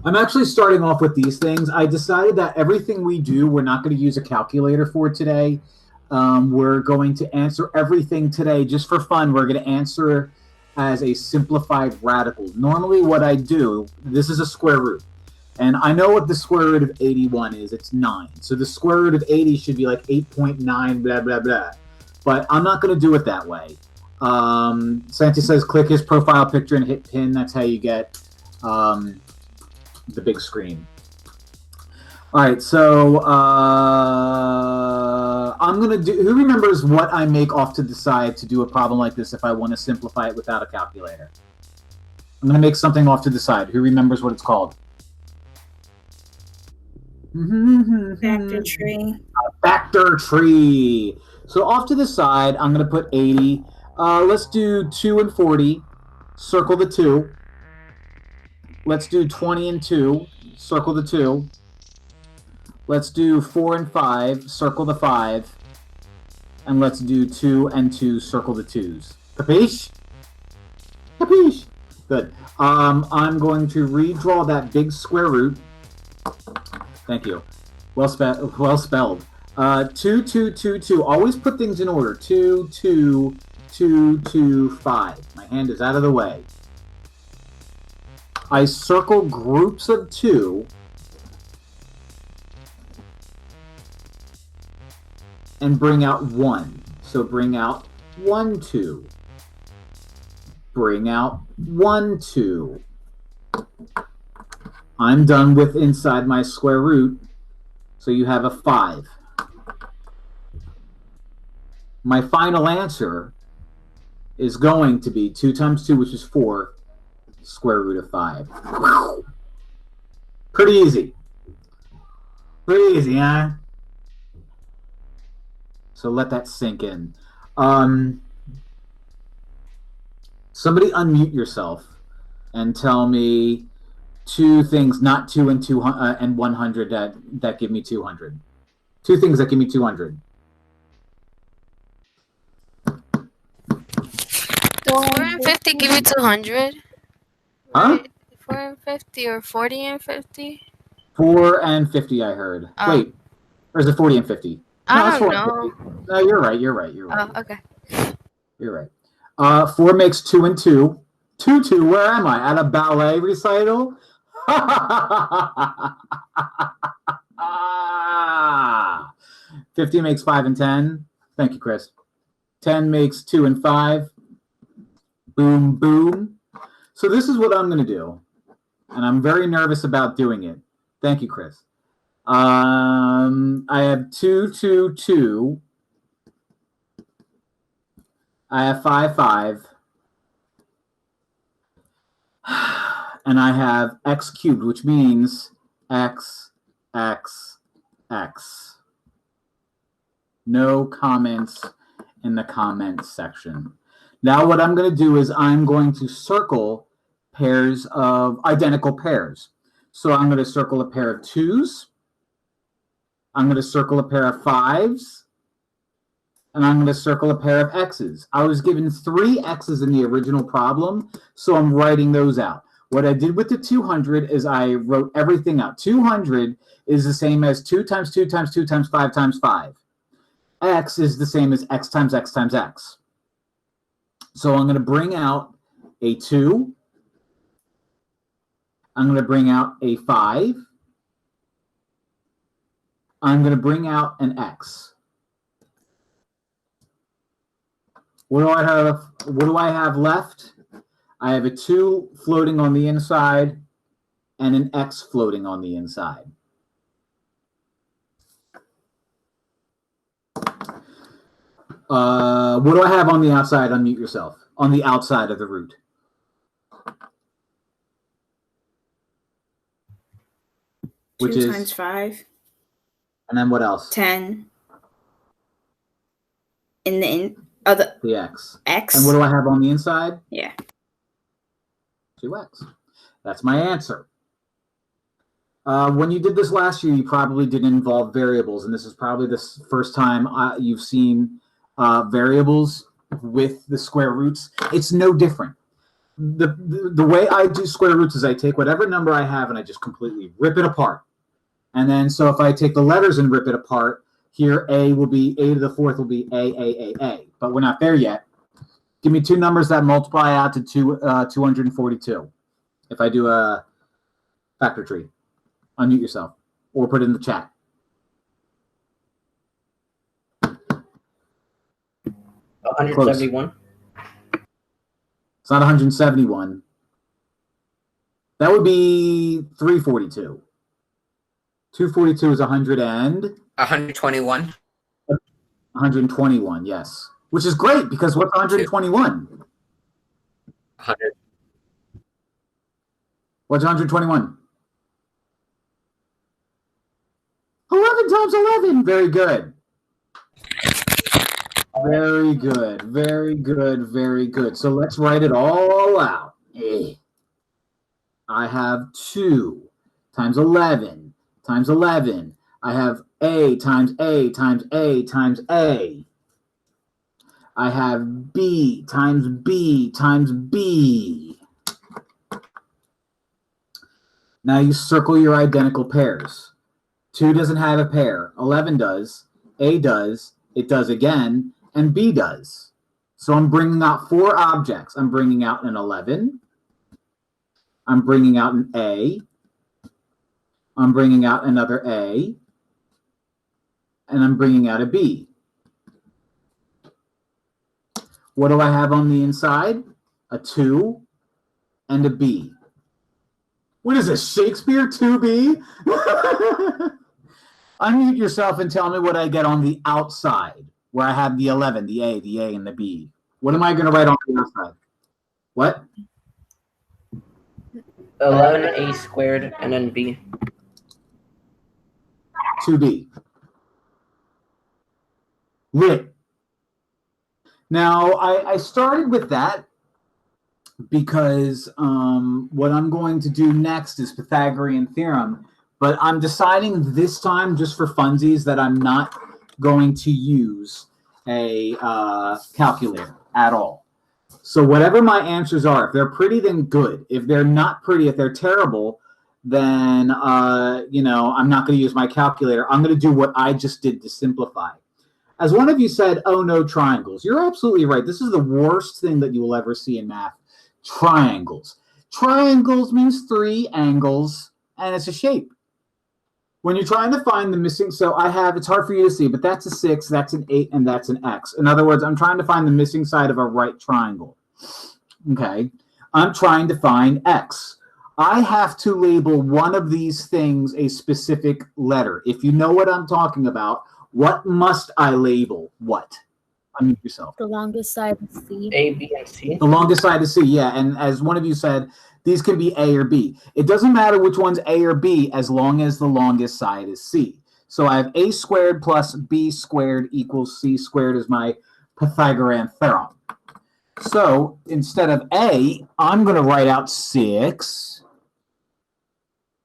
I'm actually starting off with these things. I decided that everything we do, we're not going to use a calculator for today. We're going to answer everything today just for fun. We're going to answer as a simplified radical. Normally what I do, this is a square root. And I know what the square root of 81 is. It's 9. So the square root of 80 should be like 8.9, blah, blah, blah. But I'm not going to do it that way. Santi says click his profile picture and hit pin. That's how you get the big screen. All right, so I'm going to do, who remembers what I make off to the side to do a problem like this if I want to simplify it without a calculator? I'm going to make something off to the side. Who remembers what it's called? Factor tree. A factor tree. So off to the side, I'm going to put 80. Let's do 2 and 40. Circle the 2. Let's do 20 and 2. Circle the 2. Let's do 4 and 5. Circle the 5. And let's do 2 and 2. Circle the 2s. Capiche? Capiche? Good. I'm going to redraw that big square root. Thank you. Well spelled. 2, 2, 2, 2. Always put things in order. 2, 2, 2, 2, 5. My hand is out of the way. I circle groups of 2 and bring out 1. So bring out 1, 2. Bring out 1, 2. I'm done with inside my square root, so you have a 5. My final answer is going to be 2 times 2, which is 4, square root of 5. Pretty easy. Pretty easy, huh? So let that sink in. Somebody unmute yourself and tell me 2 things, not 2 and 100 that give me 200. 2 things that give me 200. 4 and 50 give you 200. Huh? 4 and 50 or 40 and 50? 4 and 50, I heard. Oh. Wait, or is it 40 and 50? I No, don't it's 40 know. and 50. No, you're right. You're right. You're right. Oh, okay. You're right. 4 makes 2 and 2. 2, 2. Where am I? At a ballet recital? 50 makes 5 and 10. Thank you, Chris. 10 makes 2 and 5. Boom, boom. So this is what I'm going to do. And I'm very nervous about doing it. Thank you, Chris. I have 2, 2, 2. I have 5, 5. And I have x cubed, which means x, x, x. No comments in the comments section. Now what I'm going to do is I'm going to circle pairs of identical pairs. So I'm going to circle a pair of 2s. I'm going to circle a pair of 5s. And I'm going to circle a pair of x's. I was given 3 x's in the original problem, so I'm writing those out. What I did with the 200 is I wrote everything out. 200 is the same as 2 times 2 times 2 times 5 times 5. X is the same as x times x times x. So I'm going to bring out a 2. I'm going to bring out a 5. I'm going to bring out an x. What do I have left? I have a 2 floating on the inside and an x floating on the inside. What do I have on the outside? Unmute yourself. On the outside of the root. Which 2 is times 5. And then what else? 10. In the other The x. x. And what do I have on the inside? Yeah. 2x. That's my answer. When you did this last year, you probably didn't involve variables, and this is probably the first time you've seen variables. with the square roots, it's no different. The way I do square roots is I take whatever number I have and I just completely rip it apart. And then, so if I take the letters and rip it apart, here a will be, a to the fourth will be a. But we're not there yet. Give me two numbers that multiply out to 242. If I do a factor tree, unmute yourself or put it in the chat. 171. It's not 171. That would be 342. 242 is 121. 121, yes. Which is great, because what's 121? 100. What's 121? 11 times 11. Very good. Very good. Very good. Very good. So let's write it all out. I have 2 times 11 times 11. I have A times A times A times A. I have B times B times B. Now you circle your identical pairs. 2 doesn't have a pair. 11 does. A does. It does again. And B does. So I'm bringing out 4 objects. I'm bringing out an 11. I'm bringing out an A. I'm bringing out another A. And I'm bringing out a B. What do I have on the inside? A 2 and a B. What is this, Shakespeare 2B? Unmute yourself and tell me what I get on the outside, where I have the 11, the A, and the B. What am I going to write on the outside? What? 11A squared and then B. 2B. Lit. Now, I started with that because what I'm going to do next is Pythagorean Theorem, but I'm deciding this time, just for funsies, that I'm not going to use a calculator at all. So whatever my answers are, if they're pretty, then good. If they're not pretty, if they're terrible, then you know, I'm not going to use my calculator. I'm going to do what I just did to simplify. As one of you said, oh no, triangles. You're absolutely right. This is the worst thing that you will ever see in math. Triangles. Triangles means 3 angles, and it's a shape. When you're trying to find the missing, so I have, it's hard for you to see, but that's a 6, that's an 8, and that's an X. In other words, I'm trying to find the missing side of a right triangle. Okay? I'm trying to find X. I have to label one of these things a specific letter. If you know what I'm talking about, what must I label what? Unmute yourself. The longest side is C. A, B, and C. The longest side is C, yeah. And as one of you said, these can be A or B. It doesn't matter which one's A or B as long as the longest side is C. So I have A squared plus B squared equals C squared is my Pythagorean Theorem. So instead of A, I'm going to write out 6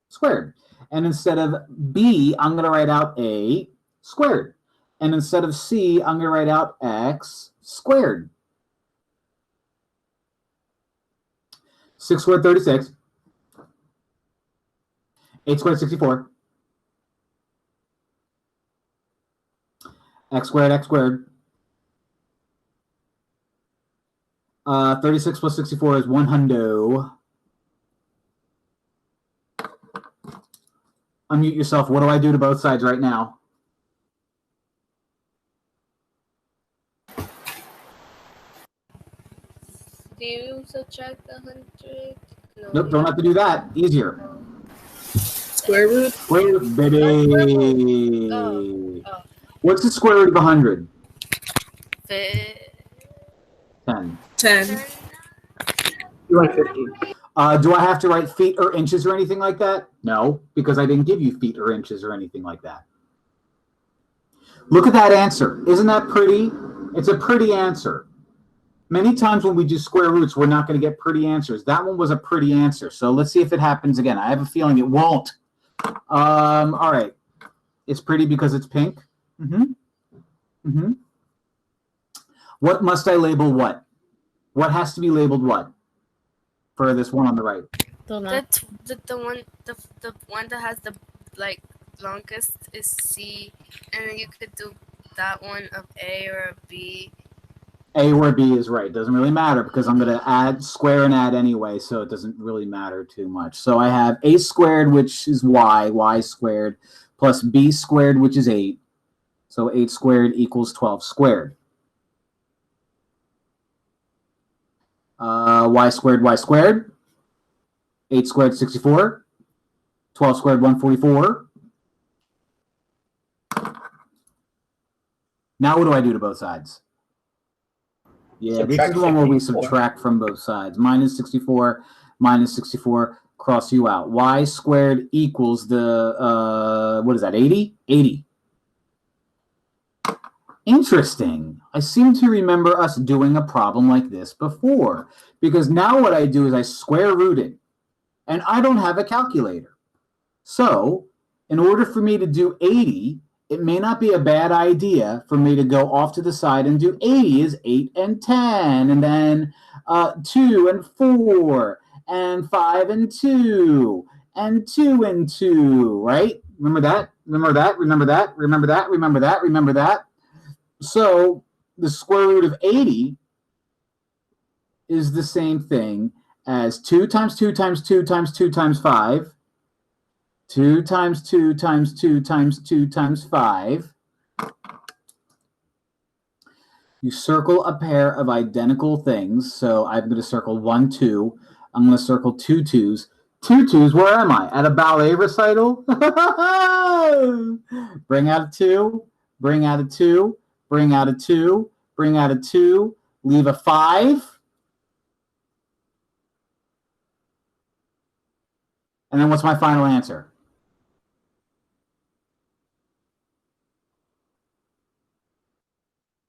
squared. And instead of B, I'm going to write out A squared. And instead of C, I'm going to write out X squared. 6 squared, 36. 8 squared, 64. X squared, X squared. 36 plus 64 is 100. Unmute yourself. What do I do to both sides right now? Do you subtract 100? No. Nope, don't have to do that. Easier. Square root. Square root, baby. Oh. What's the square root of 100? 10. 10. 250. Do I have to write feet or inches or anything like that? No, because I didn't give you feet or inches or anything like that. Look at that answer. Isn't that pretty? It's a pretty answer. Many times when we do square roots, we're not going to get pretty answers. That one was a pretty answer. So let's see if it happens again. I have a feeling it won't. All right. It's pretty because it's pink. What must I label what? What has to be labeled what? For this one on the right. The one that has the like longest is C, and then you could do that one of A or B. A or B is right. Doesn't really matter because I'm going to square and add anyway, so it doesn't really matter too much. So I have A squared, which is y squared, plus B squared, which is 8. So 8 squared equals 12 squared. Y squared. 8 squared, 64. 12 squared, 144. Now what do I do to both sides? Yeah, this is the one where we subtract from both sides. Minus 64, cross you out. Y squared equals the, what is that, 80? 80. Interesting. I seem to remember us doing a problem like this before, because now what I do is I square root it, and I don't have a calculator. So in order for me to do 80, it may not be a bad idea for me to go off to the side and do 80 is 8 and 10, and then 2 and 4, and 5 and 2, and 2 and 2, right? Remember that? Remember that? Remember that? Remember that? Remember that? Remember that? So the square root of 80 is the same thing as 2 times 2 times 2 times 2 times 5, 2 times 2 times 2 times 2 times 5. You circle a pair of identical things. So I'm going to circle 1, 2. I'm going to circle 2 2s. 2 2s, where am I? At a ballet recital? Bring out a 2, bring out a 2, bring out a 2, bring out a 2, leave a 5. And then what's my final answer?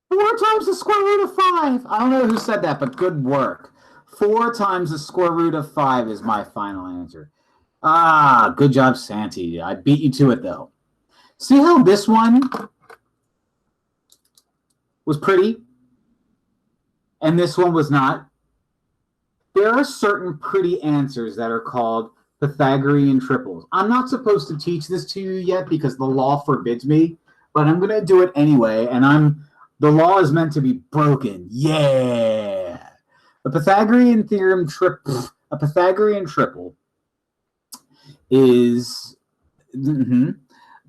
4 times the square root of 5. I don't know who said that, but good work. 4 times the square root of 5 is my final answer. Ah, good job, Santi. I beat you to it, though. See how this one was pretty and this one was not? There are certain pretty answers that are called Pythagorean triples. I'm not supposed to teach this to you yet because the law forbids me, but I'm going to do it anyway, and the law is meant to be broken. Yeah. A Pythagorean theorem a Pythagorean triple is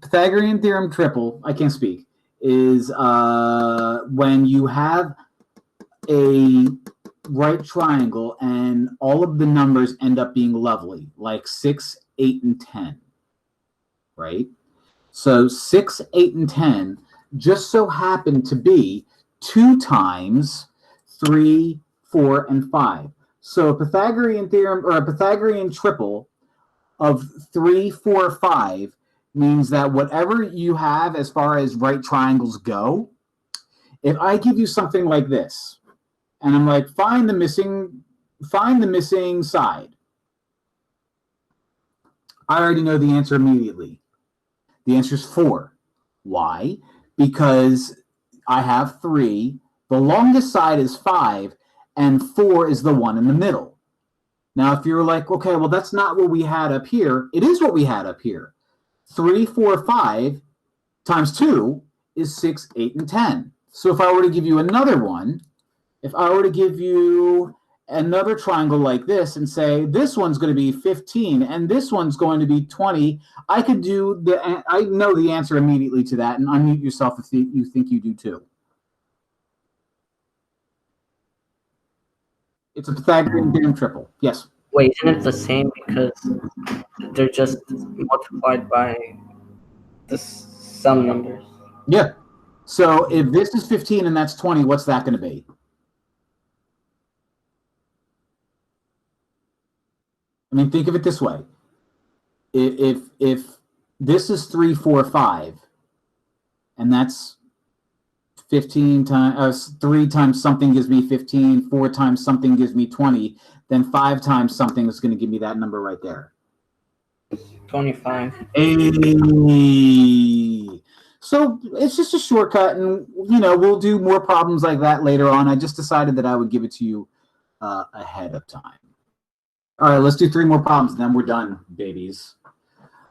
Pythagorean theorem triple, I can't speak, is when you have a right triangle and all of the numbers end up being lovely, like 6, 8, and 10, right? So 6, 8, and 10 just so happen to be 2 times 3, 4, and 5. So a Pythagorean theorem or a Pythagorean triple of 3, 4, 5 means that whatever you have as far as right triangles go, if I give you something like this, and I'm like, find the missing side, I already know the answer immediately. The answer is 4. Why? Because I have 3, the longest side is 5, and 4 is the one in the middle. Now, if you're like, okay, well, that's not what we had up here, it is what we had up here. 3, 4, 5 times 2 is 6, 8, and 10. So if I were to give you another one, if I were to give you another triangle like this and say, this one's going to be 15 and this one's going to be 20, I know the answer immediately to that, and unmute yourself if you think you do too. It's a Pythagorean theorem triple. Yes. Wait, isn't it the same because they're just multiplied by the sum numbers? Yeah. So if this is 15 and that's 20, what's that going to be? I mean, think of it this way. If this is 3, 4, 5, and that's 15 times 3 times something gives me 15, 4 times something gives me 20, then 5 times something is going to give me that number right there. 25. Hey. So it's just a shortcut, and we'll do more problems like that later on. I just decided that I would give it to you ahead of time. All right, let's do 3 more problems, and then we're done, babies.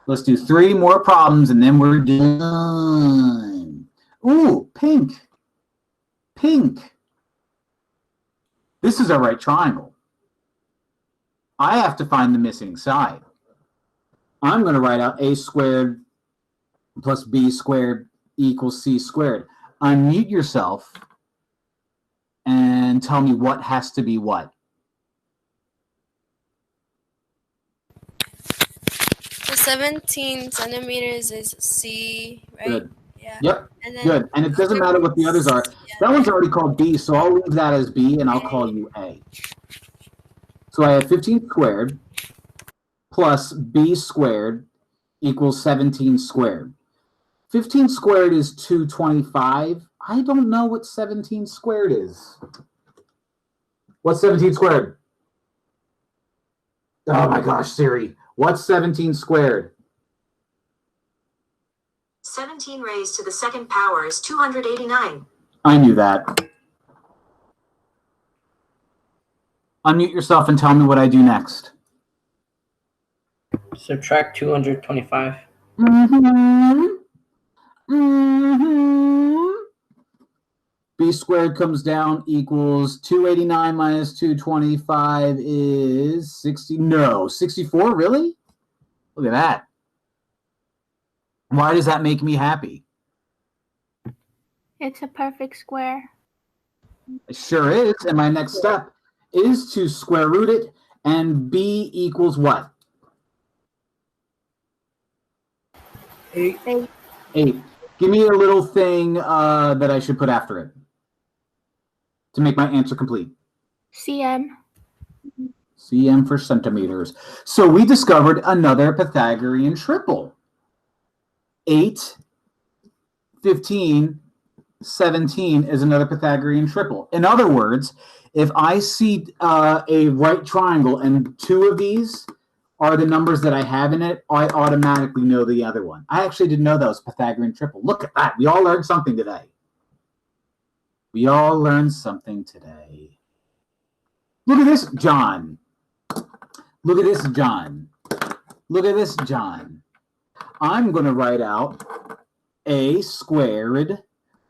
Let's do 3 more problems, and then we're done. Ooh, pink. Pink. This is a right triangle. I have to find the missing side. I'm going to write out a squared plus b squared equals c squared. Unmute yourself and tell me what has to be what. So 17 centimeters is C, right? Good. Yeah. Yep. And then Good. And it doesn't matter what the others are. Yeah. That one's already called B, so I'll leave that as B, and I'll call you A. So I have 15 squared plus B squared equals 17 squared. 15 squared is 225. I don't know what 17 squared is. What's 17 squared? Oh my gosh, Siri. What's 17 squared? 17 raised to the second power is 289. I knew that. Unmute yourself and tell me what I do next. Subtract 225. B squared comes down equals 289 minus 225 is 60. No, 64, really? Look at that. Why does that make me happy? It's a perfect square. It sure is. And my next step is to square root it, and B equals what? 8. 8. Give me a little thing that I should put after it to make my answer complete. cm. cm for centimeters. So we discovered another Pythagorean triple. 8, 15, 17 is another Pythagorean triple. In other words, if I see a right triangle and 2 of these are the numbers that I have in it, I automatically know the other one. I actually didn't know that was Pythagorean triple. Look at that. We all learned something today. We all learned something today. Look at this, John. Look at this, John. Look at this, John. I'm going to write out a squared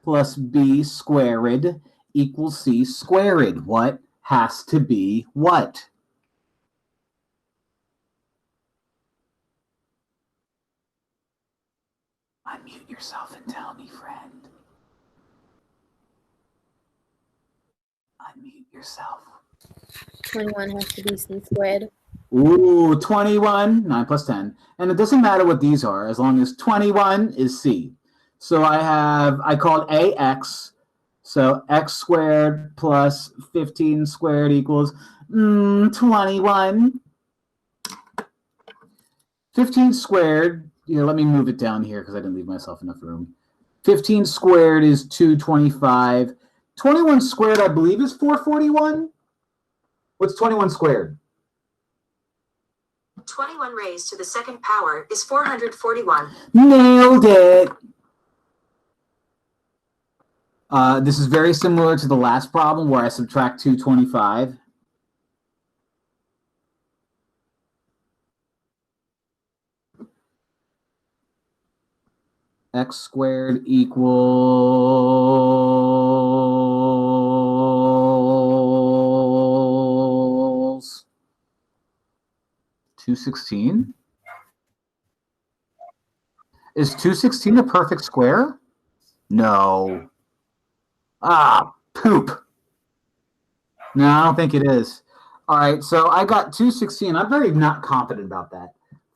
plus b squared equals c squared. What has to be what? Unmute yourself and tell me, friend. Unmute yourself. 21 has to be c squared. Ooh, 21, 9 plus 10. And it doesn't matter what these are, as long as 21 is c. So I called a x. So x squared plus 15 squared equals 21. 15 squared, let me move it down here because I didn't leave myself enough room. 15 squared is 225. 21 squared, I believe, is 441. What's 21 squared? 21 raised to the second power is 441. Nailed it. This is very similar to the last problem where I subtract 225. X squared equals 216. Is 216 a perfect square? No. Ah, poop. No, I don't think it is. All right, so I got 216. I'm very not confident about that.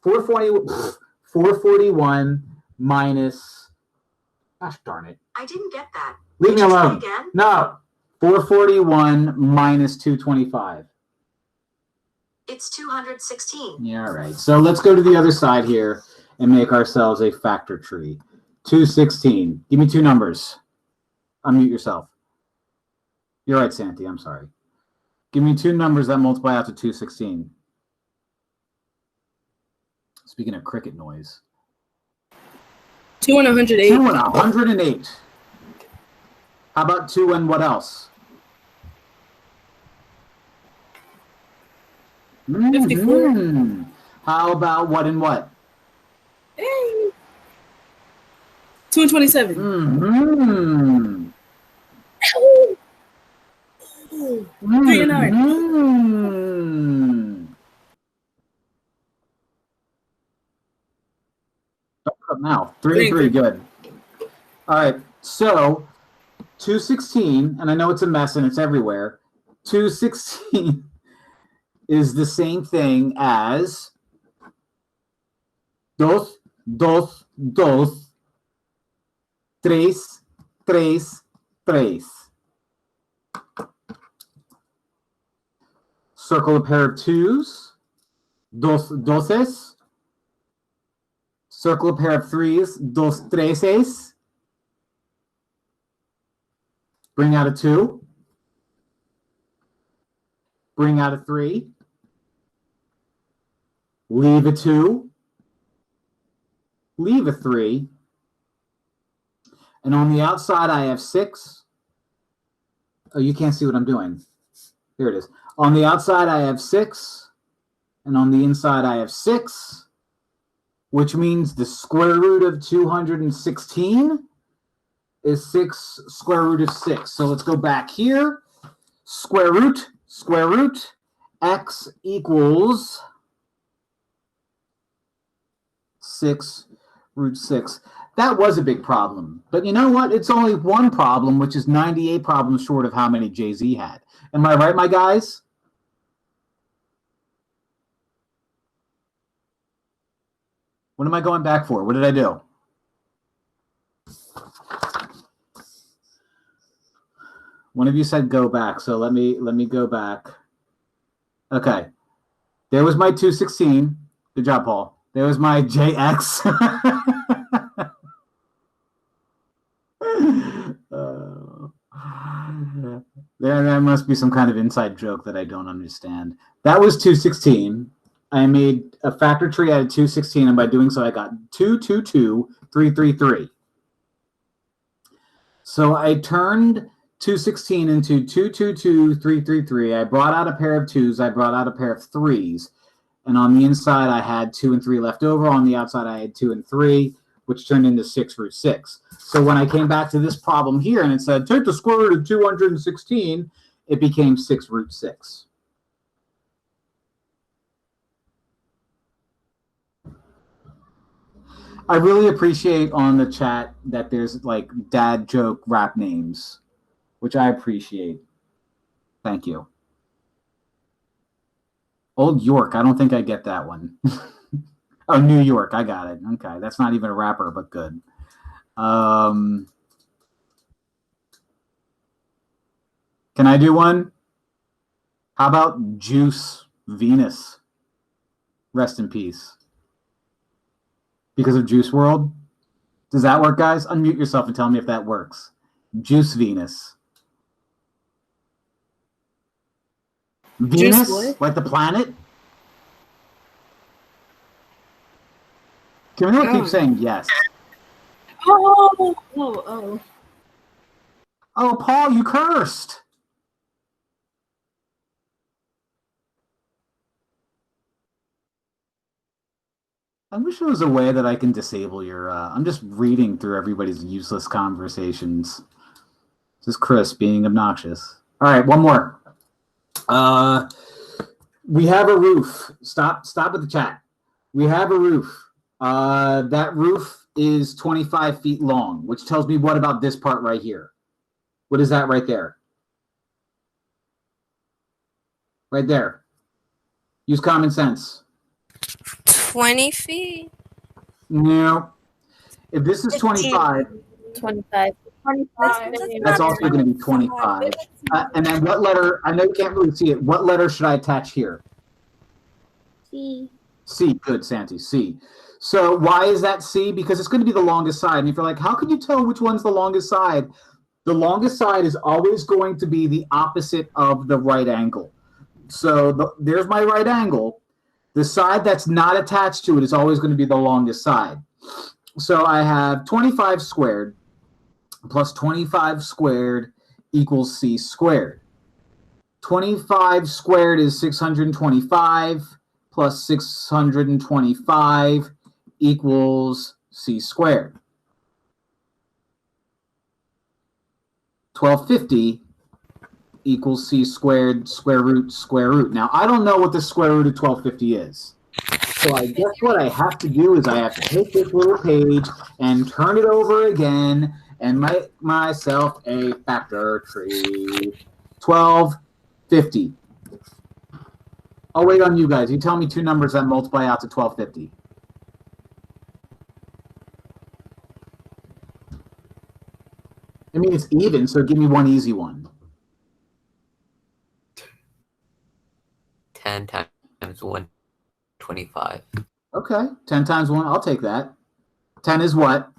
441 minus, gosh darn it. I didn't get that. Leave me Did you say alone. again? No. 441 minus 225. It's 216. Yeah, all right. So let's go to the other side here and make ourselves a factor tree. 216. Give me 2 numbers. Unmute yourself. You're right, Santi. I'm sorry. Give me 2 numbers that multiply out to 216. Speaking of cricket noise. 2 and 108. 2 and 108. How about 2 and what else? 54. How about what and what? Hey. 2 and 27. Mm-hmm. Ow. 3 and 9. Up now. 3 and 3, good. All right, so 216, and I know it's a mess and it's everywhere. 216 is the same thing as dos, dos, dos, tres, tres, tres. Circle a pair of 2s, dos doces. Circle a pair of 3s, dos treses. Bring out a 2. Bring out a 3. Leave a 2. Leave a 3. And on the outside, I have 6. Oh, you can't see what I'm doing. Here it is. On the outside, I have 6. And on the inside, I have 6. Which means the square root of 216 is 6 square root of 6. So let's go back here. Square root, x equals 6 root 6. That was a big problem. But you know what? It's only one problem, which is 98 problems short of how many Jay-Z had. Am I right, my guys? What am I going back for? What did I do? One of you said go back, so let me go back. Okay. There was my 216. Good job, Paul. There was my JX. There must be some kind of inside joke that I don't understand. That was 216. I made a factor tree out of 216, and by doing so, I got 2, 2, 2, 3, 3, 3. So I turned 216 into 2, 2, 2, 3, 3, 3. I brought out a pair of 2s. I brought out a pair of 3s. And on the inside, I had 2 and 3 left over. On the outside, I had 2 and 3, which turned into 6 root 6. So when I came back to this problem here and it said, take the square root of 216, it became 6 root 6. I really appreciate on the chat that there's like dad joke rap names, which I appreciate. Thank you. Old York, I don't think I get that one. Oh, New York, I got it. Okay, that's not even a rapper, but good. Can I do one? How about Juice Venus? Rest in peace. Because of Juice World? Does that work, guys? Unmute yourself and tell me if that works. Juice Venus. Venus? Juice like the planet? Camille keeps saying yes. Oh. Oh, Paul, you cursed. I wish there was a way that I can disable your... I'm just reading through everybody's useless conversations. This is Chris being obnoxious. All right, one more. We have a roof. Stop with the chat. We have a roof. That roof is 25 feet long, which tells me what about this part right here? What is that right there? Right there. Use common sense. 20 feet? No. If this is 25, 25. that's also going to be 25. And then what letter, I know you can't really see it, what letter should I attach here? C. C, good, Santi, C. So why is that C? Because it's going to be the longest side. And if you're like, how can you tell which one's the longest side? The longest side is always going to be the opposite of the right angle. So there's my right angle. The side that's not attached to it is always going to be the longest side. So I have 25 squared plus 25 squared equals c squared. 25 squared is 625 plus 625 equals c squared. 1250 equals c squared square root. Now, I don't know what the square root of 1250 is. So I guess what I have to do is I have to take this little page and turn it over again and make myself a factor tree. 1250. I'll wait on you guys. You tell me two numbers that multiply out to 1250. I mean, it's even, so give me one easy one. 10 times 125. Okay, 10 times 1, I'll take that. 10 is what?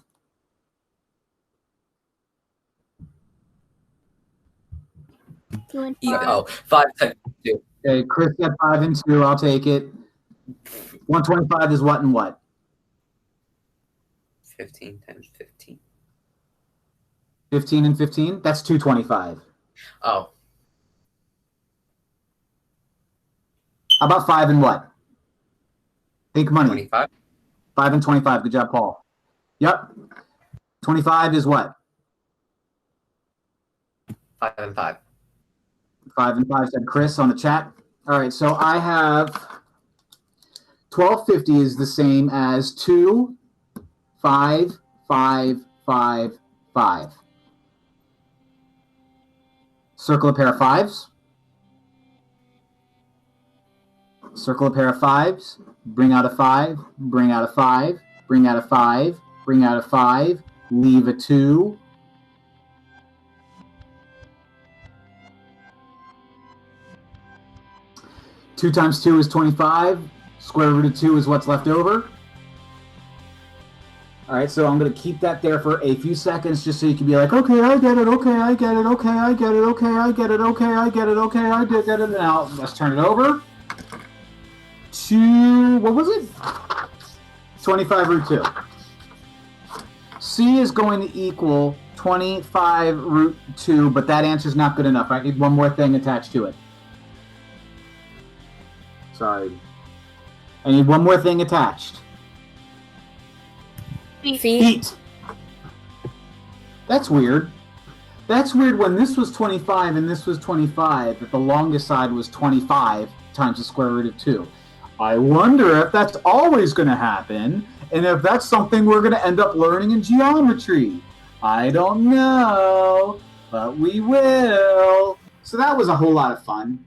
Two and Yeah, five. oh, 5 times 2. Okay, Chris got 5 and 2, I'll take it. 125 is what and what? 15 times 15. 15 and 15? That's 225. Oh, How about 5 and what? Think money. 25. 5 and 25. Good job, Paul. Yep. 25 is what? 5 and 5. 5 and 5 said Chris on the chat. All right, so I have 1250 is the same as 2, 5, 5, 5, 5. Circle a pair of 5s. Circle a pair of 5s. Bring out a 5. Bring out a 5. Bring out a 5. Bring out a 5. Leave a 2. Two times 2 is 25. Square root of 2 is what's left over. All right, so I'm going to keep that there for a few seconds just so you can be like, okay, I get it, okay, I get it, okay, I get it, okay, I get it, okay, I get it, okay, I did get it. Now, let's turn it over to, what was it? 25 root 2. C is going to equal 25 root 2, but that answer is not good enough. I need one more thing attached to it. Sorry. I need one more thing attached. Feet. That's weird. That's weird when this was 25 and this was 25, that the longest side was 25 times the square root of 2. I wonder if that's always going to happen, and if that's something we're going to end up learning in geometry. I don't know, but we will. So that was a whole lot of fun.